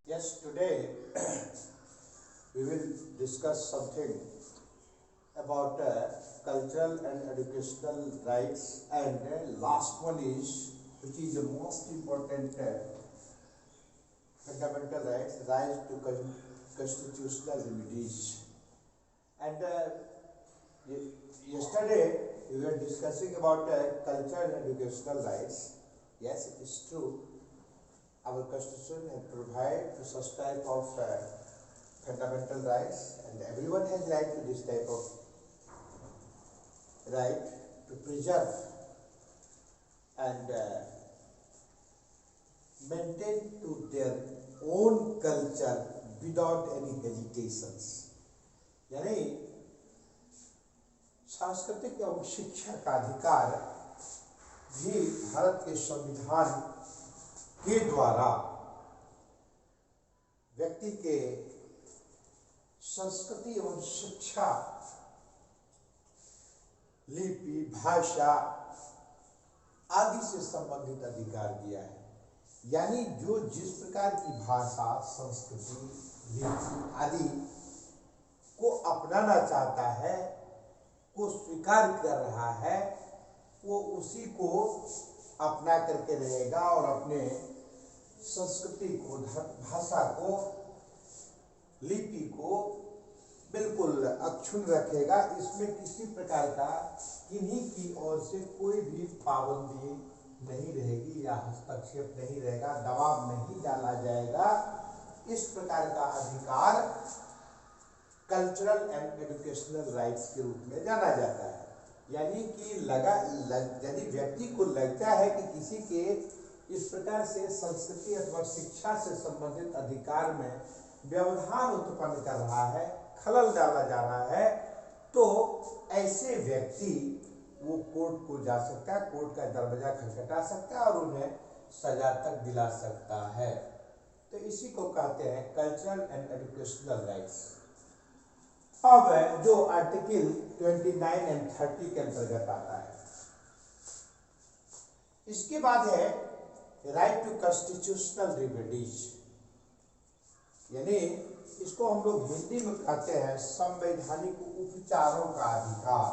Yes, today we will discuss something about cultural and educational rights, and last one is, which is the most important fundamental rights, right to constitutional remedies. And yesterday we were discussing about cultural and educational rights. Yes, it is true. Our constitution has provided to such type of fundamental rights, and everyone has right to this type of right to preserve and maintain to their own culture without any hesitations. यानी सांस्कृतिक एवं शिक्षा का अधिकार भी भारत के संविधान के द्वारा व्यक्ति के संस्कृति एवं शिक्षा, लिपि, भाषा आदि से संबंधित अधिकार दिया है। यानी जो जिस प्रकार की भाषा, संस्कृति, लिपि आदि को अपनाना चाहता है, को स्वीकार कर रहा है, वो उसी को अपना करके रहेगा और अपने संस्कृति को, भाषा को, लिपि को बिल्कुल अक्षुण्ण रखेगा। इसमें किसी प्रकार का किन्हीं की ओर से कोई भी पाबंदी नहीं रहेगी या हस्तक्षेप नहीं रहेगा, दबाव नहीं डाला जाएगा। इस प्रकार का अधिकार कल्चरल एंड एजुकेशनल राइट्स के रूप में जाना जाता है। यानी कि यदि व्यक्ति को लगता है कि किसी के इस प्रकार से संस्कृति अथवा शिक्षा से संबंधित अधिकार में व्यवधान उत्पन्न कर रहा है, खलल डाला जा रहा है, तो ऐसे व्यक्ति वो कोर्ट को जा सकता है, कोर्ट का दरवाजा खटखटा सकता है और उन्हें सजा तक दिला सकता है। तो इसी को कहते हैं कल्चरल एंड एजुकेशनल राइट्स। अब जो आर्टिकल 29 एंड 30 के अंतर्गत आता है, इसके बाद है राइट टू कॉन्स्टिट्यूशनल रिमेडीज, यानी इसको हम लोग हिंदी में कहते हैं संवैधानिक उपचारों का अधिकार।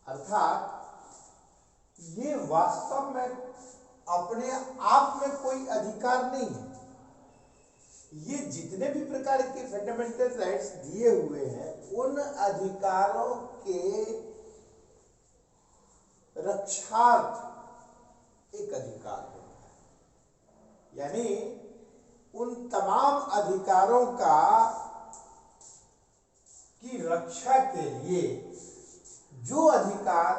अर्थात ये वास्तव में अपने आप में कोई अधिकार नहीं है। ये जितने भी प्रकार के फंडामेंटल राइट्स दिए हुए हैं, उन अधिकारों के रक्षार्थ एक अधिकार होता है। यानी उन तमाम अधिकारों की रक्षा के लिए जो अधिकार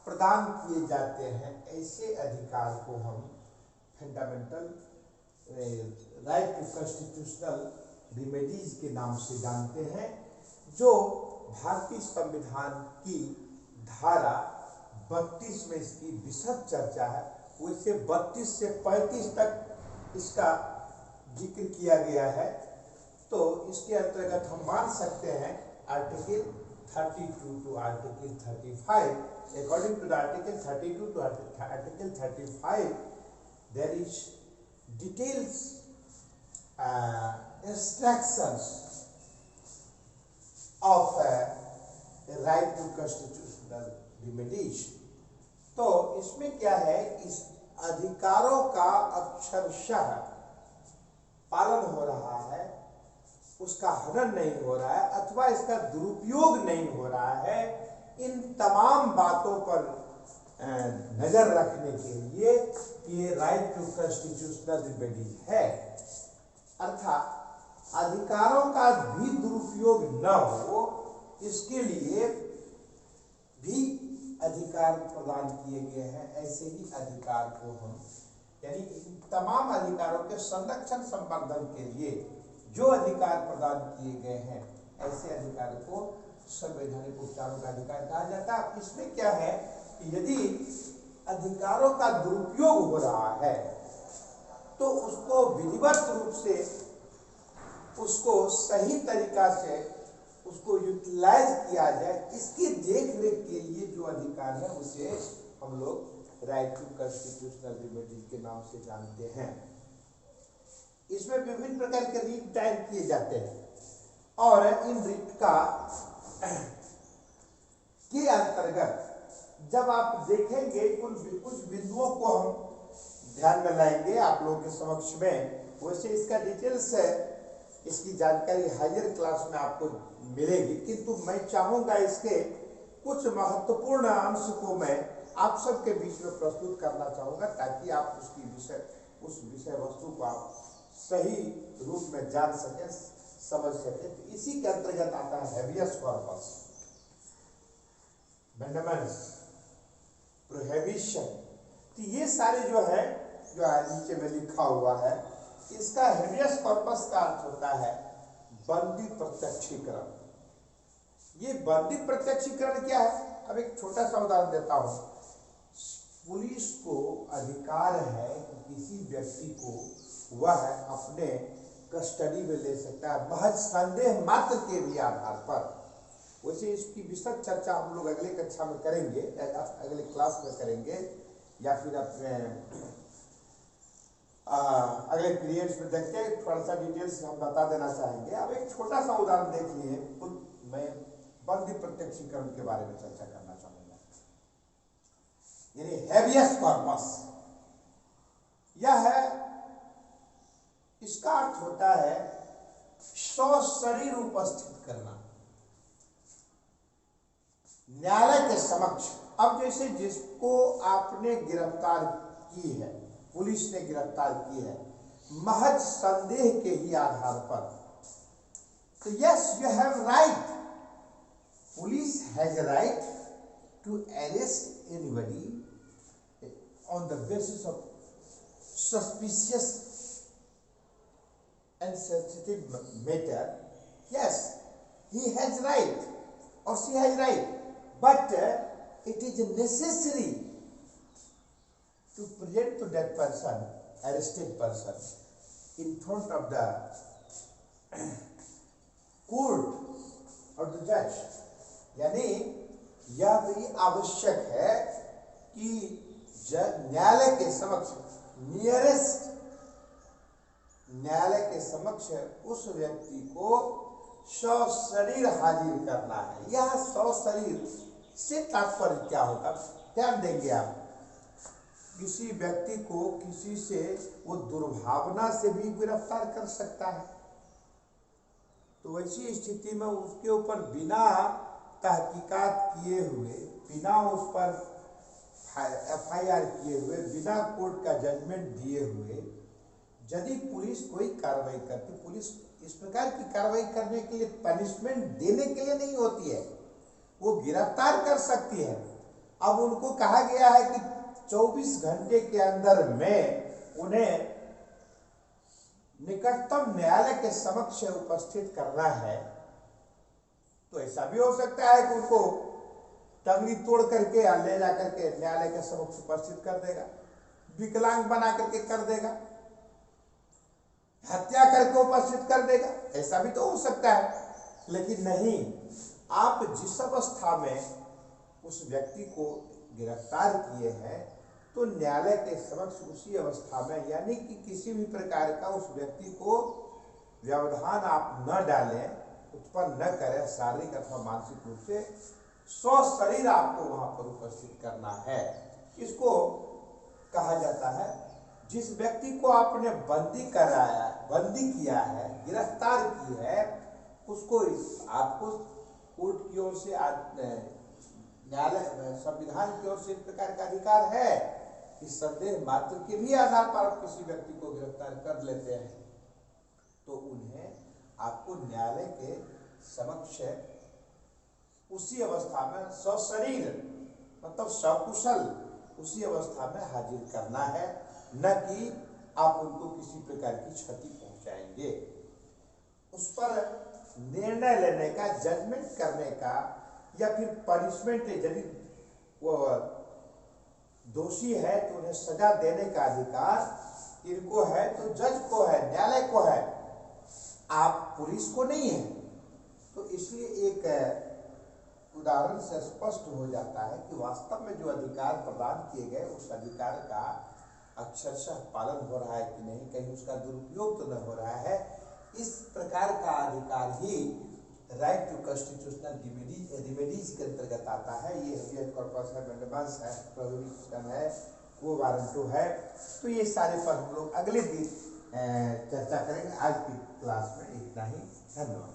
प्रदान किए जाते हैं, ऐसे अधिकार को हम fundamental right to constitutional remedies के नाम से जानते हैं, जो भारतीय संविधान की धारा 32 में इसकी विशद चर्चा है। वैसे 32 से 35 तक इसका जिक्र किया गया है। तो इसके अंतर्गत हम मान सकते हैं article 32 to article 35, according to the article 32 to article 35, there is details instructions of right to constitutional remedies। तो इसमें क्या है, इस अधिकारों का अक्षरशः पालन हो रहा है, उसका हनन नहीं हो रहा है अथवा इसका दुरुपयोग नहीं हो रहा है। इन तमाम बातों पर नजर रखने के लिए ये राइट टू कॉन्स्टिट्यूशनल रिमेडीज है। अर्थात अधिकारों का भी दुरुपयोग न हो, इसके लिए भी अधिकार प्रदान किए गए हैं। ऐसे ही अधिकार को हम, यानी तमाम अधिकारों के संरक्षण संवर्धन के लिए जो अधिकार प्रदान किए गए हैं, ऐसे अधिकार को संवैधानिक उपचारों का अधिकार कहा जाता है। इसमें क्या है कि यदि अधिकारों का दुरुपयोग हो रहा है तो उसको विधिवत रूप से, उसको सही तरीका से उसको यूटिलाइज किया जाए, इसकी देख रेख के लिए जो अधिकार है उसे हम लोग राइट टू कॉन्स्टिट्यूशनल रिमेडीज के नाम से जानते हैं। इसमें विभिन्न प्रकार के रिट दायर किए जाते हैं और इन रिट का के अंतर्गत जब आप देखेंगे कुछ बिंदुओं को हम ध्यान में लाएंगे आप लोगों के समक्ष में, वैसे इसका डिटेल्स है, इसकी जानकारी हायर क्लास में आपको मिलेगी, किंतु मैं चाहूंगा इसके कुछ महत्वपूर्ण अंश को मैं आप सबके बीच में प्रस्तुत करना चाहूंगा ताकि आप उस विषय वस्तु को आप सही रूप में जान सकें, समझ सकें। तो इसी के अंतर्गत आता है हैबियस कॉर्पस, मेंडेमेंट्स, प्रोहिबिशन। तो ये सारे जो है जो नीचे में लिखा हुआ है, इसका हैबियस कॉर्पस का अर्थ होता है बंदी प्रत्यक्षीकरण। ये बंदी प्रत्यक्षीकरण क्या है? अब एक छोटा सा उदाहरण देता हूं। पुलिस को अधिकार है कि किसी व्यक्ति को वह अपने कस्टडी में ले सकता है महज संदेह मात्र के भी आधार पर। वैसे इसकी विस्तृत चर्चा हम लोग अगले कक्षा में करेंगे, अगले क्लास में करेंगे, या फिर अपने अगले पीरियड्स में देखते हैं। थोड़ा सा डिटेल्स हम बता देना चाहेंगे। अब एक छोटा सा उदाहरण देख लिए, मैं बंदी प्रत्यक्षीकरण के बारे में चर्चा करना चाहूंगा। यानी हैबियस कॉर्पस यह है, इसका अर्थ होता है सशरीर उपस्थित करना न्यायालय के समक्ष। अब जैसे जिसको आपने गिरफ्तार की है, पुलिस ने गिरफ्तार की है महज संदेह के ही आधार पर, तो yes you have right, police has right to arrest anybody on the basis of suspicious and sensitive matter. Yes, he has right or she has right, but it is necessary to present to that person, arrested person, in front of the court or the judge। यानी यह भी आवश्यक है कि न्यायालय के समक्ष, nearest न्यायालय के समक्ष उस व्यक्ति को सशरीर हाजिर करना है। यह सशरीर से तात्पर्य क्या होगा, ध्यान देंगे आप। किसी व्यक्ति को किसी से वो दुर्भावना से भी गिरफ्तार कर सकता है, तो वैसी स्थिति में उसके ऊपर बिना तहकीकात किए हुए, बिना उस पर FIR किए हुए, बिना कोर्ट का जजमेंट दिए हुए यदि पुलिस कोई कार्रवाई करती, पुलिस इस प्रकार की कार्रवाई करने के लिए, पनिशमेंट देने के लिए नहीं होती है, वो गिरफ्तार कर सकती है। अब उनको कहा गया है कि 24 घंटे के अंदर में उन्हें निकटतम न्यायालय के समक्ष उपस्थित करना है। तो ऐसा भी हो सकता है कि उनको टंगड़ी तोड़ करके ले जाकर के न्यायालय के समक्ष उपस्थित कर देगा, विकलांग बना करके कर देगा, हत्या करके उपस्थित कर देगा, ऐसा भी तो हो सकता है। लेकिन नहीं, आप जिस अवस्था में उस व्यक्ति को गिरफ्तार किए हैं, तो न्यायालय के समक्ष उसी अवस्था में, यानी कि किसी भी प्रकार का उस व्यक्ति को व्यवधान आप न डालें, उत्पन्न न करें, शारीरिक अथवा मानसिक रूप से, सशरीर आपको वहां पर उपस्थित करना है। इसको कहा जाता है, जिस व्यक्ति को आपने बंदी कराया, बंदी किया है, गिरफ्तार की है, उसको आपको कोर्ट की ओर से, न्यायालय संविधान की ओर से इस प्रकार का अधिकार है कि संदेह मात्र के भी आधार पर आप किसी व्यक्ति को गिरफ्तार कर लेते हैं, तो उन्हें आपको न्यायालय के समक्ष उसी अवस्था में सशरीर, मतलब सकुशल उसी अवस्था में हाजिर करना है, न कि आप उनको किसी प्रकार की क्षति पहुंचाएंगे। उस पर निर्णय लेने का, जजमेंट करने का, या फिर पनिशमेंट, यदि वो दोषी है तो उन्हें सजा देने का अधिकार इनको है, तो जज को है, न्यायालय को है, आप पुलिस को नहीं है। तो इसलिए एक उदाहरण से स्पष्ट हो जाता है कि वास्तव में जो अधिकार प्रदान किए गए, उस अधिकार का अक्षरशः पालन हो रहा है कि नहीं, कहीं उसका दुरुपयोग तो न हो रहा है। इस प्रकार का अधिकार ही राइट टू कॉन्स्टिट्यूशनल रिमेडीज के अंतर्गत आता है। ये हबियस कॉर्पस है, मेंडेबल्स है, प्रोहिबिशन है, वो वारंटो है। तो ये सारे पर हम लोग अगले दिन चर्चा करेंगे। आज की क्लास में इतना ही। धन्यवाद।